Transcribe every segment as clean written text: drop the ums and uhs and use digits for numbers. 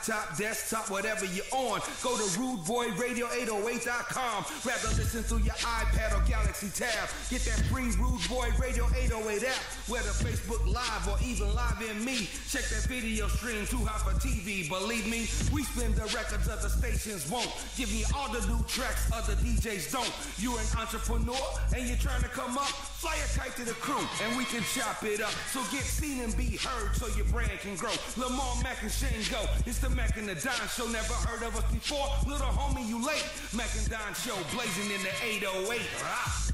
laptop, desktop, whatever you're on. Go to rudeboyradio808.com. Rather listen through your iPad or Galaxy Tab. Get that free Rude Boy Radio 808 app. Whether Facebook Live or even Live in Me. Check that video stream too hot for TV. Believe me, we spin the records other stations won't. Give me all the new tracks other DJs don't. You're an entrepreneur and you're trying to come up. Fly a kite to the crew and we can chop it up. So get seen and be heard so your brand can grow. Lamar, Mac, and Shane go. It's the Mac and the Don Show. Never heard of us before? Little homie, you late. Mac and Don Show blazing in the 808. Ah.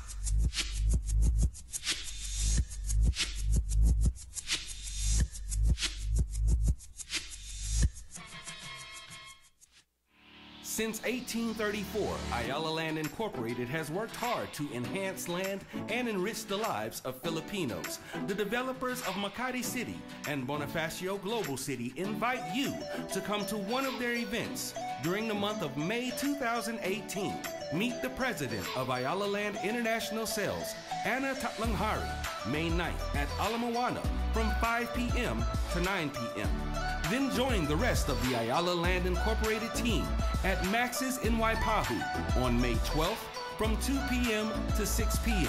Since 1834, Ayala Land Incorporated has worked hard to enhance land and enrich the lives of Filipinos. The developers of Makati City and Bonifacio Global City invite you to come to one of their events during the month of May 2018. Meet the president of Ayala Land International Sales, Anna Tatlanghari, May 9th at Ala Moana from 5 p.m. to 9 p.m. Then join the rest of the Ayala Land Incorporated team at Max's in Waipahu on May 12th from 2 p.m. to 6 p.m.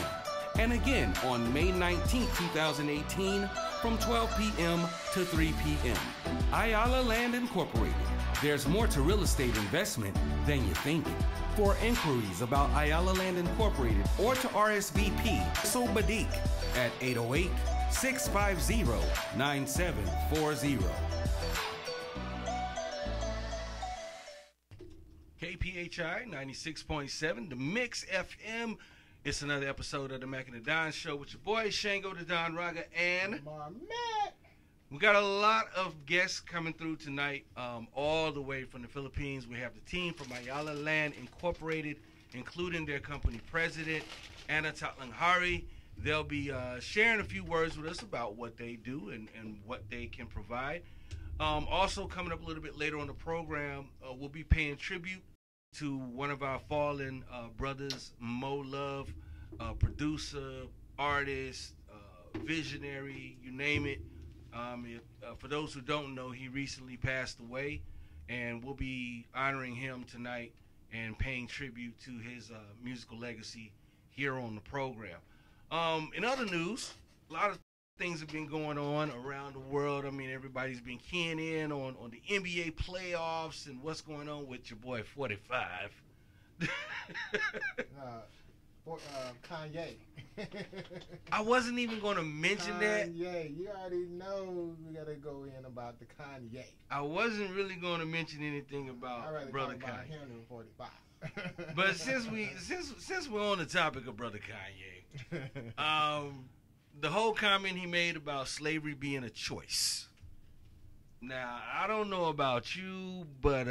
And again on May 19th, 2018 from 12 p.m. to 3 p.m. Ayala Land Incorporated. There's more to real estate investment than you think. For inquiries about Ayala Land Incorporated or to RSVP, so Badik at 808-650-9740. KPHI 96.7, The Mix FM. It's another episode of the Mac and the Don Show with your boy Shango the Don Raga and we got a lot of guests coming through tonight, all the way from the Philippines. We have the team from Ayala Land Incorporated, including their company president, Anna Tatlanghari. They'll be sharing a few words with us about what they do and what they can provide. Also coming up a little bit later on the program, we'll be paying tribute to one of our fallen brothers, Mo Love, producer, artist, visionary, you name it. For those who don't know, he recently passed away, and we'll be honoring him tonight and paying tribute to his musical legacy here on the program. In other news, a lot of things have been going on around the world. I mean, everybody's been keying in on the NBA playoffs and what's going on with your boy 45. Kanye. I wasn't even going to mention that. Kanye, you already know we got to go in about the Kanye. I wasn't really going to mention anything about Brother Kanye. Him 45. But since we're on the topic of Brother Kanye, the whole comment he made about slavery being a choice. Now, I don't know about you, but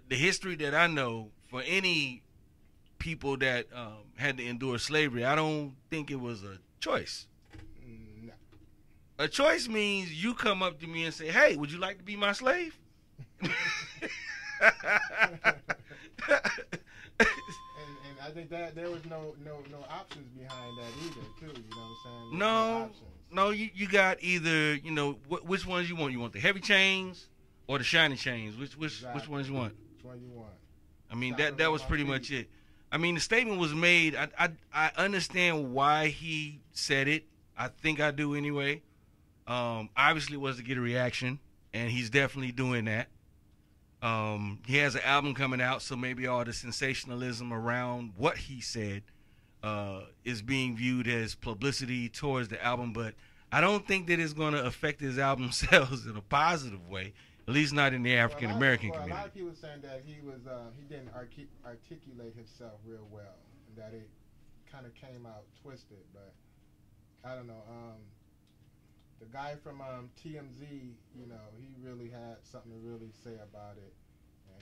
the history that I know for any people that had to endure slavery, I don't think it was a choice. No. A choice means you come up to me and say, "Hey, would you like to be my slave?" And I think that there was no options behind that either, too. You know what I'm saying? No, you got either, which ones you want. You want the heavy chains or the shiny chains? Which ones you want? Which one you want? I mean, that was pretty much it. I mean, the statement was made. I understand why he said it. I think I do anyway. Obviously, it was to get a reaction, and he's definitely doing that. He has an album coming out, so maybe all the sensationalism around what he said is being viewed as publicity towards the album, but I don't think that it's going to affect his album sales in a positive way, at least not in the African American community. A lot of people saying that he didn't articulate himself real well, and that it kind of came out twisted, but I don't know. The guy from TMZ, he really had something to really say about it.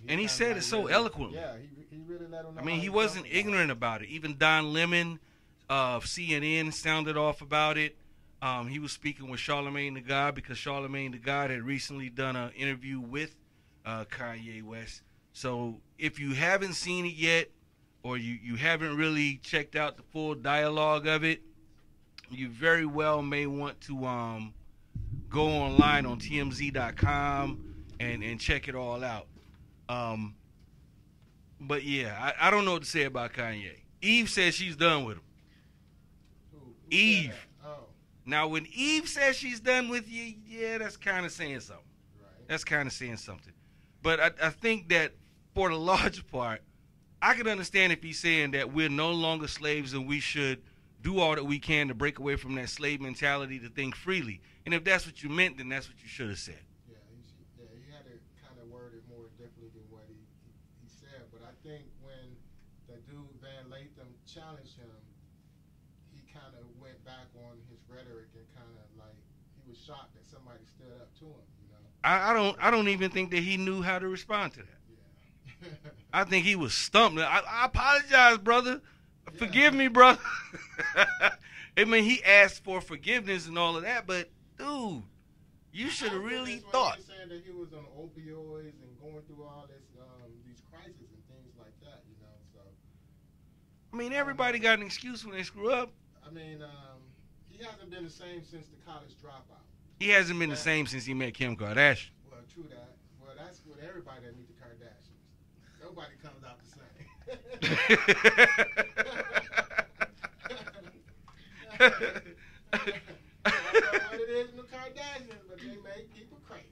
And he said it so eloquently. Yeah, he really let him know. I mean, he wasn't ignorant about it. Even Don Lemon of CNN sounded off about it. He was speaking with Charlemagne the God because Charlemagne the God had recently done an interview with Kanye West. So if you haven't seen it yet, or you haven't really checked out the full dialogue of it, you very well may want to go online on tmz.com and check it all out. But yeah, I don't know what to say about Kanye. Eve says she's done with him. Who Eve. Oh, Now, when Eve says she's done with you, yeah, that's kind of saying something. right. That's kind of saying something. But I think that for the larger part, I can understand if he's saying that we're no longer slaves and we should do all that we can to break away from that slave mentality to think freely. And if that's what you meant, then that's what you should have said. Yeah, he had to kind of word it more differently than what he said. But I think when the dude Van Latham challenged him, he kind of went back on his rhetoric and kind of like he was shocked that somebody stood up to him. You know. I don't even think that he knew how to respond to that. Yeah. I think he was stumped. I apologize, brother. Forgive me, brother. I mean, he asked for forgiveness and all of that, but dude, you should have really thought. He was saying that he was on opioids and going through all this, these crises and things like that, you know. So. I mean, everybody got an excuse when they screw up. I mean, he hasn't been the same since the college dropout. He hasn't been the same since he met Kim Kardashian. Well, true that. Well, that's with everybody that meet the Kardashians. Nobody comes out the same. I don't know what it is in the Kardashians, but they make people crazy.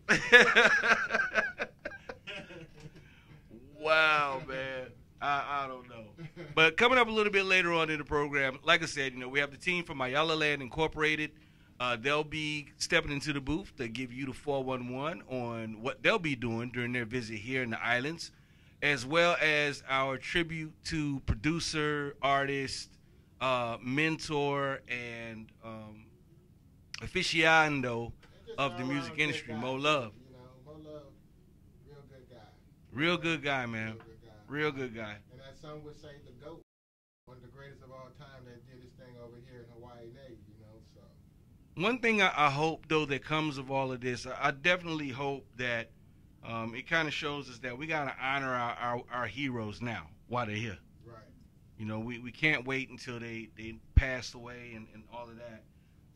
Wow, man. I don't know. But coming up a little bit later on in the program, like I said, we have the team from Ayala Land Incorporated. They'll be stepping into the booth to give you the 411 on what they'll be doing during their visit here in the islands, as well as our tribute to producer, artist, mentor, and aficionado of the music industry, Mo Love. You know, Mo Love, real good guy. Real good guy, man. Real good guy. Real good guy. And as some would say, the GOAT, one of the greatest of all time that did his thing over here in Hawaii Navy, you know, so. One thing I hope, though, that comes of all of this, I definitely hope that it kind of shows us that we got to honor our heroes now while they're here. Right. You know, we can't wait until they pass away and all of that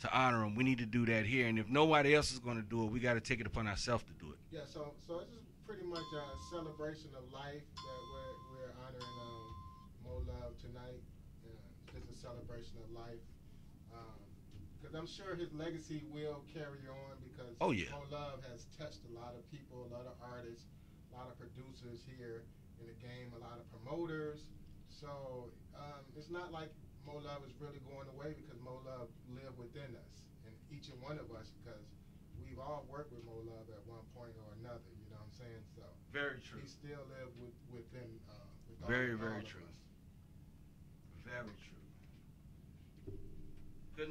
to honor them. We need to do that here. And if nobody else is going to do it, we got to take it upon ourselves to do it. Yeah, so it's just pretty much a celebration of life that we're honoring Mo Love tonight. It's just a celebration of life. Because I'm sure his legacy will carry on because Mo Love has touched a lot of people, a lot of artists, a lot of producers here in the game, a lot of promoters. So it's not like Mo Love is really going away because Mo Love lived within us and each and one of us because we've all worked with Mo Love at one point or another. You know what I'm saying? So very true. He still lived within. Very true. Very true. I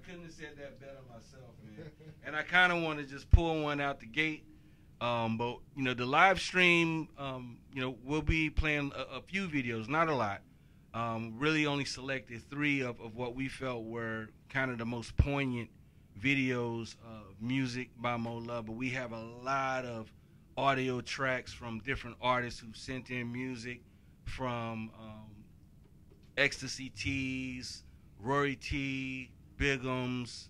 couldn't have said that better myself, man. And I kind of want to just pull one out the gate. But the live stream, we'll be playing a few videos, not a lot. Really only selected 3 of what we felt were kind of the most poignant videos of music by Mo Love. But we have a lot of audio tracks from different artists who sent in music, from Ecstasy Tees, Rory T, Bigums,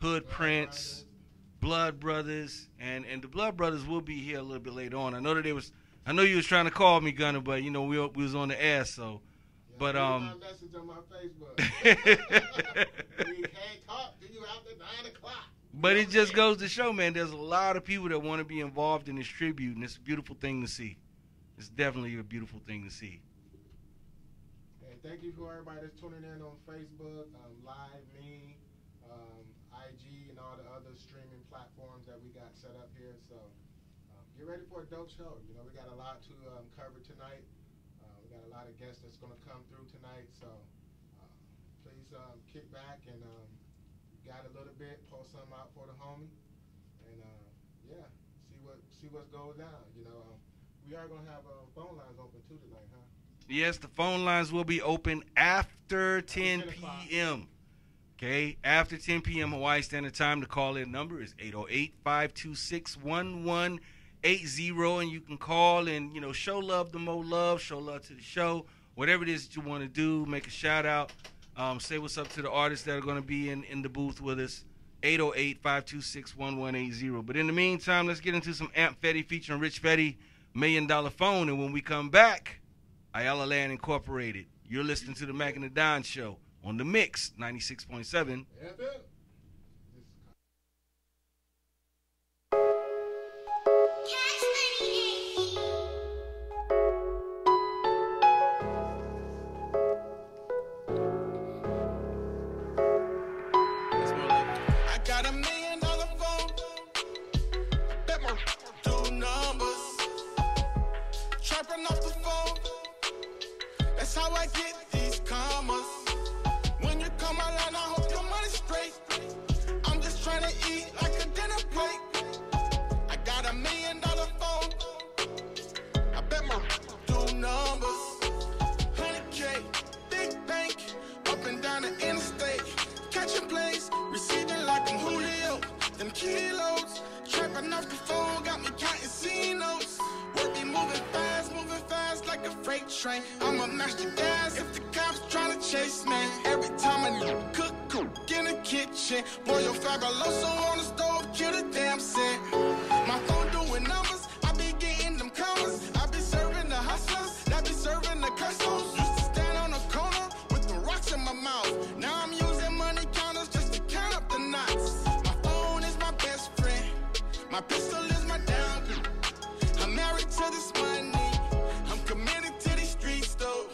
Hood Prince, Blood Brothers, and the Blood Brothers will be here a little bit later on. I know you was trying to call me, Gunner, but we was on the air, so. Yeah, but my message on my Facebook. We can't talk to you after 9 o'clock. But it just goes to show, man, there's a lot of people that want to be involved in this tribute, and it's a beautiful thing to see. It's definitely a beautiful thing to see. And thank you for everybody that's tuning in on Facebook, Live Me, IG, and all the other streaming platforms that we got set up here. So get ready for a dope show. We got a lot to cover tonight. We got a lot of guests that's going to come through tonight. So please kick back and got a little bit, post something out for the homie, and see what goes down. We are going to have phone lines open too tonight, huh? Yes, the phone lines will be open after 10 p.m. Okay, after 10 p.m. Hawaii Standard Time. The call-in number is 808-526-1180, and you can call and, show love to Mo Love, show love to the show, whatever it is that you want to do, make a shout-out. Say what's up to the artists that are going to be in the booth with us. 808-526-1180. But in the meantime, let's get into some Amp Fetty featuring Rich Fetty, $1 Million Phone. And when we come back, Ayala Land Incorporated. You're listening to the Mac and the Don Show on the Mix 96.7. How I get these commas. When you come around, I hope your money's straight. I'm just trying to eat like a dinner plate. I got $1 million phone. I bet my do numbers. 100K, big bank, up and down the interstate. Catching plays, receiving like I'm Julio. Them kilos, trapping off the phone, got me counting C notes. Work be moving fast like a freight train. I'ma match the gas if the cops tryna chase me. Every time I cook in the kitchen, boil your fabuloso on the stove, kill the damn scent. My phone doing numbers, I be getting them commas. I be serving the hustlers, that be serving the customers. Used to stand on the corner with the rocks in my mouth. Now I'm using money counters just to count up the knots. My phone is my best friend, my pistol is my down. I'm married to this money. I'm committed to these streets, though.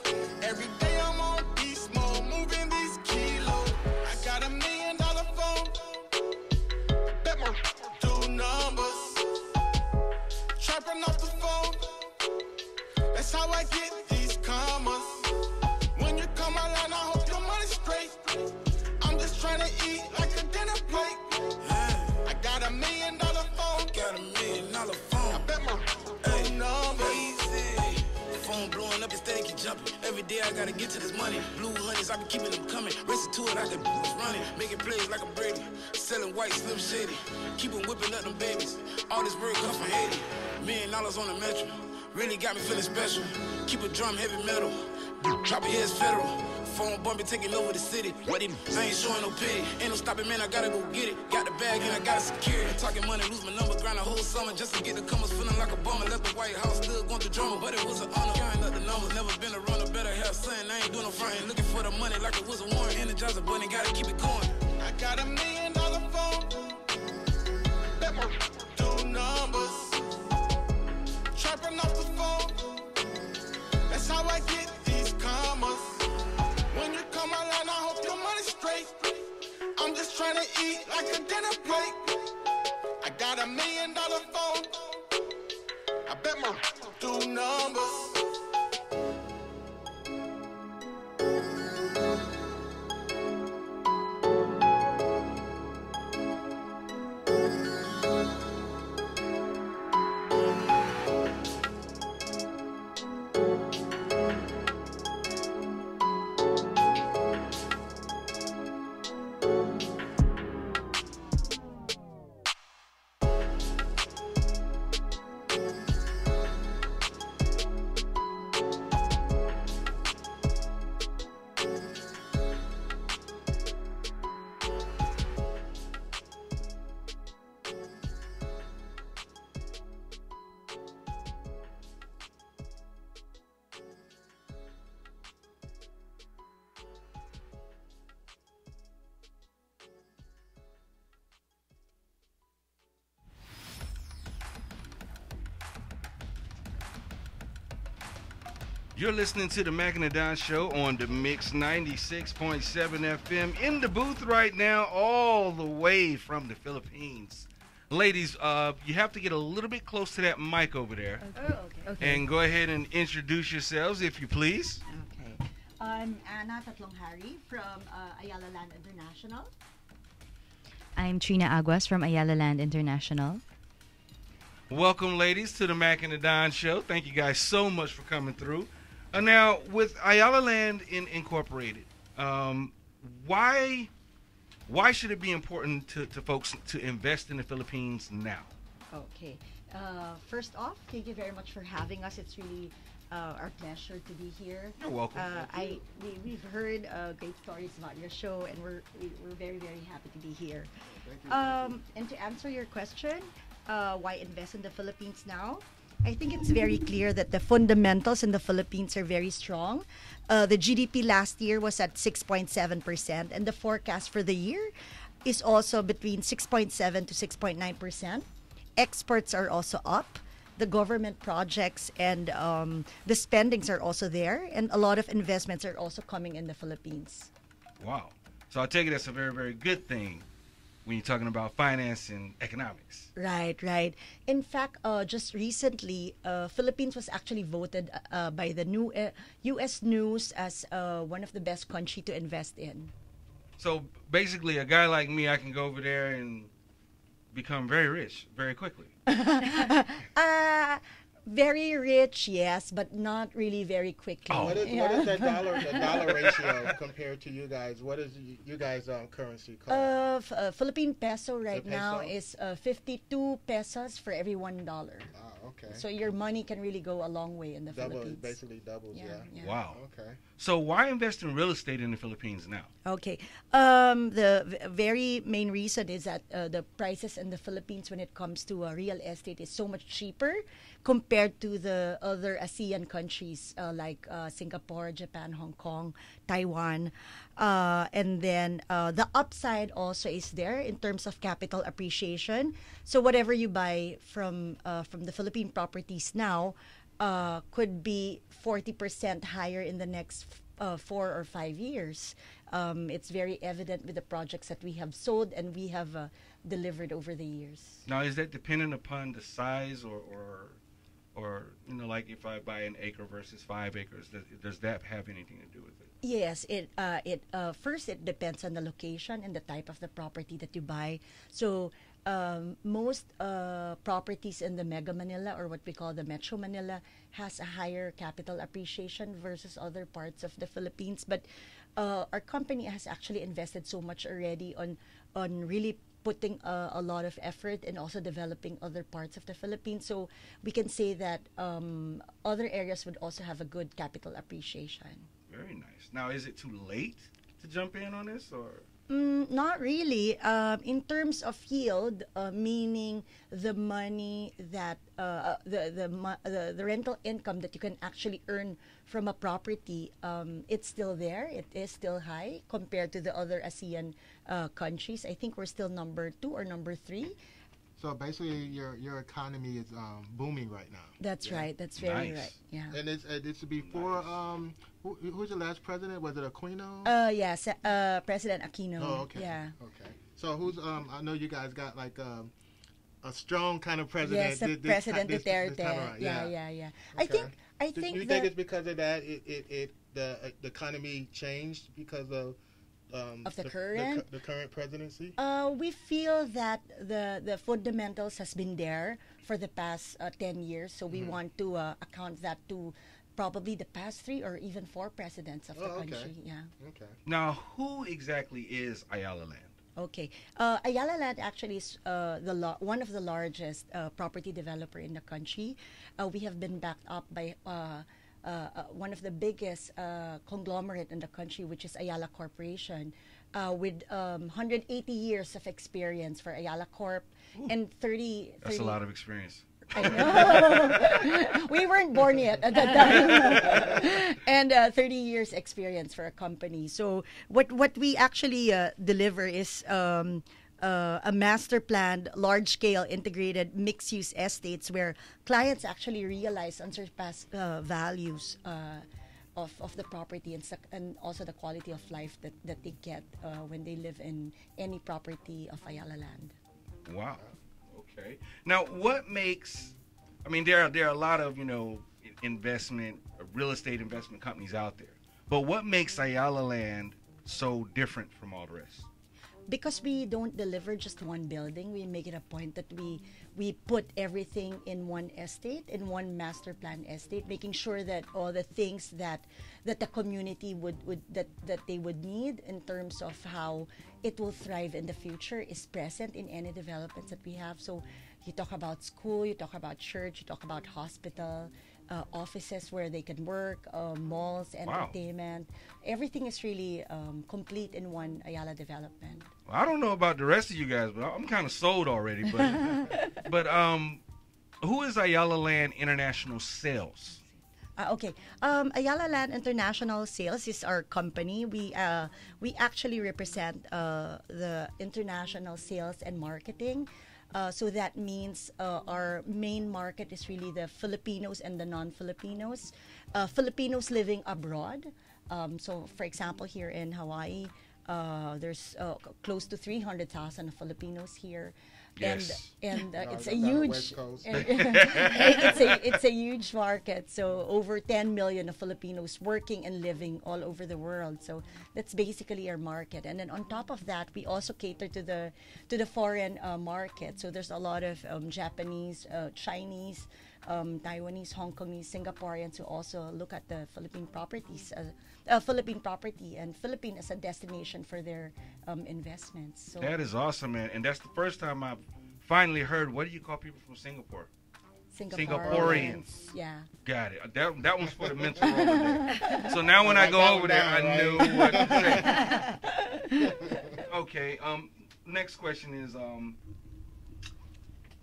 Every day I'm on beast mode, moving these kilos. I got $1 million phone. Bet my do numbers. Trapping off the phone. That's how I get these commas. When you come around, I hope your money's straight. I'm just trying to eat like a dinner plate. I got $1 million phone. Got $1 million phone. I bet my phone blowing up, instead keep jumping. Every day I gotta get to this money. Blue honeys, I be keeping them coming. Racing to it, I can running. Making plays like a Brady. Selling white, slim shady. Keep them whipping up them babies. All this work comes from Haiti. $1 million on the metro. Really got me feeling special. Keep a drum heavy metal. Drop it, heads federal. Phone bumping, taking over the city. What it? I ain't showing no pity. Ain't no stopping, man, I gotta go get it. Got the bag and I gotta secure it. Talking money, lose my number, grind a whole summer just to get the comers. Feeling like a bummer. Left the White House, still going through drama, but it was an honor. Counting up the numbers, never been a runner, better have son. I ain't doing no frontin'. Looking for the money like it was a warrant. Energizer bunny, gotta keep it going. I got $1 million phone. Bet my do numbers. Trapping off the phone. That's how I get these commas. When you come around, I hope your money's straight. I'm just trying to eat like a dinner plate. I got $1 million phone. I bet my do numbers. You're listening to the Mac and the Don Show on the Mix 96.7 FM. In the booth right now, all the way from the Philippines. Ladies, you have to get a little bit close to that mic over there. Okay. And go ahead and introduce yourselves, if you please. Okay. I'm Anna Tatlonghari from Ayala Land International. I'm Trina Aguas from Ayala Land International. Welcome, ladies, to the Mac and the Don Show. Thank you guys so much for coming through. Now, with Ayala Land Incorporated, why should it be important to folks to invest in the Philippines now? Okay. First off, thank you very much for having us. It's really our pleasure to be here. You're welcome. We've heard great stories about your show, and we're very, very happy to be here. Thank you. And to answer your question, why invest in the Philippines now? I think it's very clear that the fundamentals in the Philippines are very strong. The GDP last year was at 6.7%, and the forecast for the year is also between 6.7 to 6.9%. Exports are also up. The government projects and the spendings are also there, and a lot of investments are also coming in the Philippines. Wow. So I take it that's a very, very good thing when you're talking about finance and economics. Right, right. In fact, just recently, Philippines was actually voted by the new U.S. News as one of the best country to invest in. So basically, a guy like me, I can go over there and become very rich very quickly. Very rich, yes, but not really very quickly. Oh. What is the dollar ratio compared to you guys? What is you guys' currency called? Philippine peso right The now peso? is 52 pesos for every $1. Okay. So your money can really go a long way in the Philippines. Basically doubles, yeah. Wow. Okay. So why invest in real estate in the Philippines now? Okay. Very main reason is that the prices in the Philippines when it comes to real estate is so much cheaper compared to the other ASEAN countries like Singapore, Japan, Hong Kong, Taiwan. And then the upside also is there in terms of capital appreciation. So whatever you buy from the Philippine properties now could be 40% higher in the next 4 or 5 years. It's very evident with the projects that we have sold and we have delivered over the years. Now, is that dependent upon the size or you know, like if I buy an acre versus 5 acres, does that have anything to do with it? Yes, first it depends on the location and the type of the property that you buy. So most properties in the Mega Manila, or what we call the Metro Manila, has a higher capital appreciation versus other parts of the Philippines. But our company has actually invested so much already on really putting a lot of effort and also developing other parts of the Philippines. So we can say that other areas would also have a good capital appreciation. Very nice. Now, is it too late to jump in on this, or? Not really. In terms of yield, meaning the money that the rental income that you can actually earn from a property, it's still there. It is still high compared to the other ASEAN countries. I think we're still number 2 or number 3. So basically, your economy is booming right now. That's right. That's very Nice. right. Yeah. And it's before who's the last president? Was it Aquino? Yes. President Aquino. Oh, okay. Yeah. Okay. So who's I know you guys got like a strong kind of president. Yes, President Duterte. time around. Yeah. Okay. I Do think you think it's because of that? The economy changed because of the current presidency? We feel that the fundamentals has been there for the past 10 years, so we want to account that to probably the past 3 or even 4 presidents of the country. Okay. Yeah. Okay. Now, who exactly is Ayala Land? Okay. Ayala Land actually is one of the largest property developer in the country. We have been backed up by one of the biggest conglomerate in the country, which is Ayala Corporation, with 180 years of experience for Ayala Corp. Ooh. And 30... That's a lot of experience. I know. We weren't born yet at that time. And 30 years experience for a company. So what we actually deliver is a master planned, large-scale, integrated, mixed-use estates where clients actually realize unsurpassed values of the property and also the quality of life that they get when they live in any property of Ayala Land. Wow. Okay. Now, what makes? I mean, there are a lot of real estate investment companies out there, but what makes Ayala Land so different from all the rest? Because we don't deliver just one building, we make it a point that we put everything in one estate, in one master plan estate, making sure that all the things that the community that they would need in terms of how it will thrive in the future is present in any developments that we have. So you talk about school, you talk about church, you talk about hospital, offices where they can work, malls, entertainment. Everything is really complete in one Ayala development. Well, I don't know about the rest of you guys, but I'm kind of sold already. But who is Ayala Land International Sales? Okay. Ayala Land International Sales is our company. We actually represent the international sales and marketing. So that means our main market is really the Filipinos and the non-Filipinos. Filipinos living abroad. So, for example, here in Hawaii, there's close to 300,000 Filipinos here. Yes. And No, it's that's a on the huge West Coast. it's a huge market. So over 10 million of Filipinos working and living all over the world. So that's basically our market. And then on top of that, we also cater to the foreign market. So there's a lot of Japanese, Chinese, Taiwanese, Hong Kongese, Singaporeans who also look at the Philippine properties, Philippine property and Philippine as a destination for their investments. So That is awesome, man. And that's the first time I've finally heard, what do you call people from Singapore? Singaporeans. Yeah. Got it. That one's for the mental over there. So now when I go over there, I knew what to say. Okay. Next question is,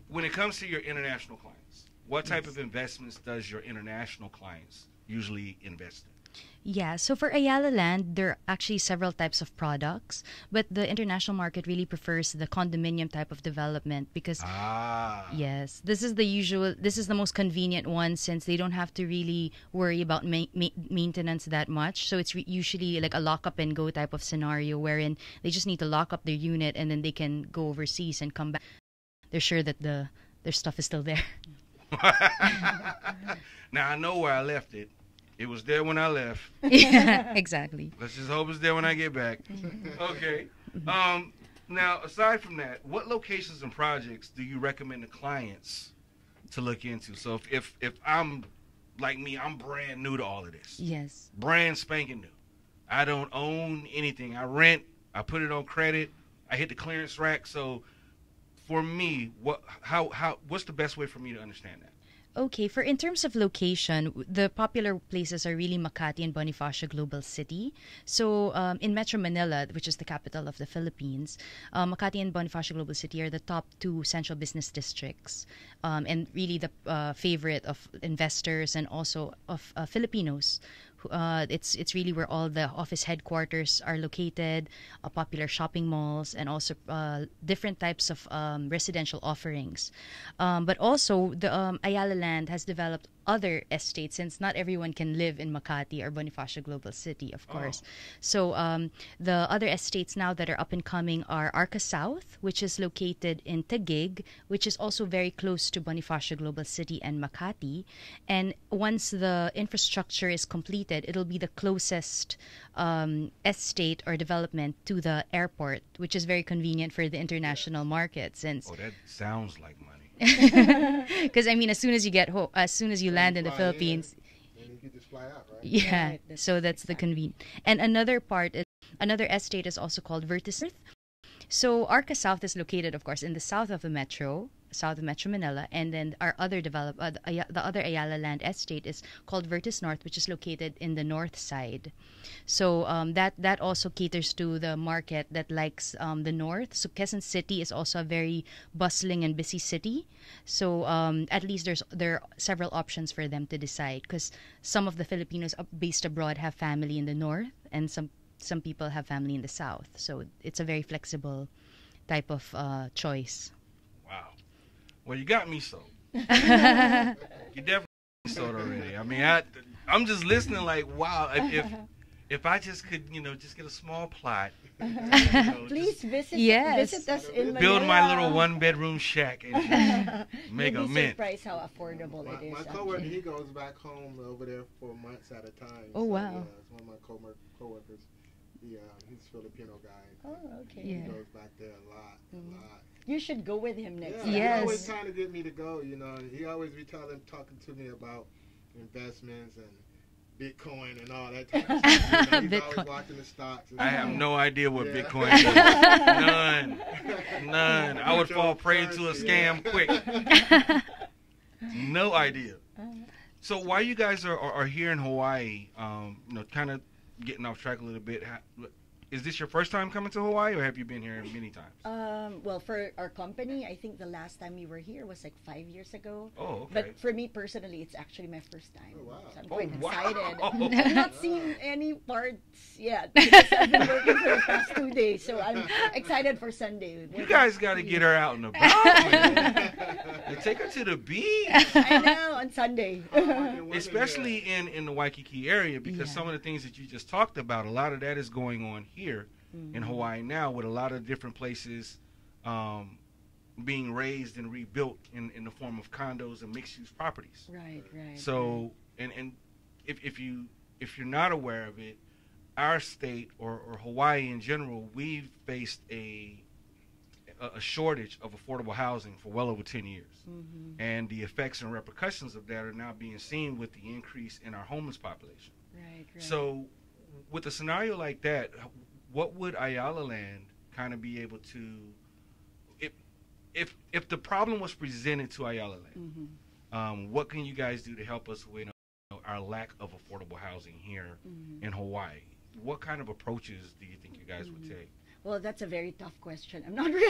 when it comes to your international clients, what type of investments does your international clients usually invest in? Yeah, so for Ayala Land, there are actually several types of products, but the international market really prefers the condominium type of development because, yes, this is the most convenient one since they don't have to really worry about maintenance that much. So it's usually like a lock up and go type of scenario wherein they just need to lock up their unit and then they can go overseas and come back. They're sure that their stuff is still there. Now I know where I left it. It was there when I left. Yeah, exactly. Let's just hope it's there when I get back. Okay. Now, aside from that, what locations and projects do you recommend to clients to look into? So if I'm like me, I'm brand new to all of this. Yes. Brand spanking new. I don't own anything. I rent. I put it on credit. I hit the clearance rack. So for me, what's the best way for me to understand that? Okay, in terms of location, the popular places are really Makati and Bonifacio Global City. So in Metro Manila, which is the capital of the Philippines, Makati and Bonifacio Global City are the top two central business districts and really the favorite of investors and also of Filipinos. It's really where all the office headquarters are located, popular shopping malls, and also different types of residential offerings. But also, the Ayala Land has developed other estates since not everyone can live in Makati or Bonifacio Global City, of course. So the other estates now that are up and coming are Arca South, which is located in Taguig, which is also very close to Bonifacio Global City and Makati. And once the infrastructure is completed, it'll be the closest estate or development to the airport, which is very convenient for the international market. Since that sounds like money. Because I mean, as soon as you get home, as soon as you land in the Philippines, and you can just fly out, right? yeah. Right, So that's the convenient. And another estate is also called Vertis. So Arca South is located, of course, in the south of Metro Manila, and then our other the other Ayala Land estate is called Vertis North, which is located in the north side. So that also caters to the market that likes the north. So Quezon City is also a very bustling and busy city. So at least there are several options for them to decide, because some of the Filipinos based abroad have family in the north, and some people have family in the south. So it's a very flexible type of choice. Wow. Well, you got me sold. You definitely sold already. I mean, I'm just listening like, wow. If I just could, just get a small plot. Please visit us in Manila. Build my little one-bedroom shack and make a You'd be mint. surprised how affordable it is. My coworker, he goes back home over there for months at a time. Oh, wow. Yeah, it's one of my coworkers. He's a Filipino guy. Oh, okay. He Yeah. goes back there a lot. You should go with him next Yeah, time. Yes. he's always trying to get me to go. He always be talking to me about investments and Bitcoin and all that type of stuff. He's Bitcoin. always watching the stocks. I have no idea what Yeah. Bitcoin is. None. I would fall prey to a scam quick. No idea. So while you guys are here in Hawaii, you know, kind of getting off track a little bit, is this your first time coming to Hawaii, or have you been here many times? Well, for our company, I think the last time we were here was like 5 years ago. Oh, okay. But for me personally, it's actually my first time. Oh, wow. So I'm quite wow. excited. I've not seen any parts yet because I've been working for the past 2 days. So I'm excited for Sunday. You guys got to get her out and about, man. And take her to the beach. I know, on Sunday. Especially in the Waikiki area, because some of the things that you just talked about, a lot of that is going on here in Hawaii now, with a lot of different places being raised and rebuilt in the form of condos and mixed-use properties. Right. So, and if you're not aware of it, our state or Hawaii in general, we've faced a shortage of affordable housing for well over 10 years. And the effects and repercussions of that are now being seen with the increase in our homeless population. Right. So with a scenario like that, what would Ayala Land kind of be able to, if the problem was presented to Ayala Land, what can you guys do to help us with our lack of affordable housing here in Hawaii? What kind of approaches do you think you guys would take? Well, that's a very tough question. I'm not really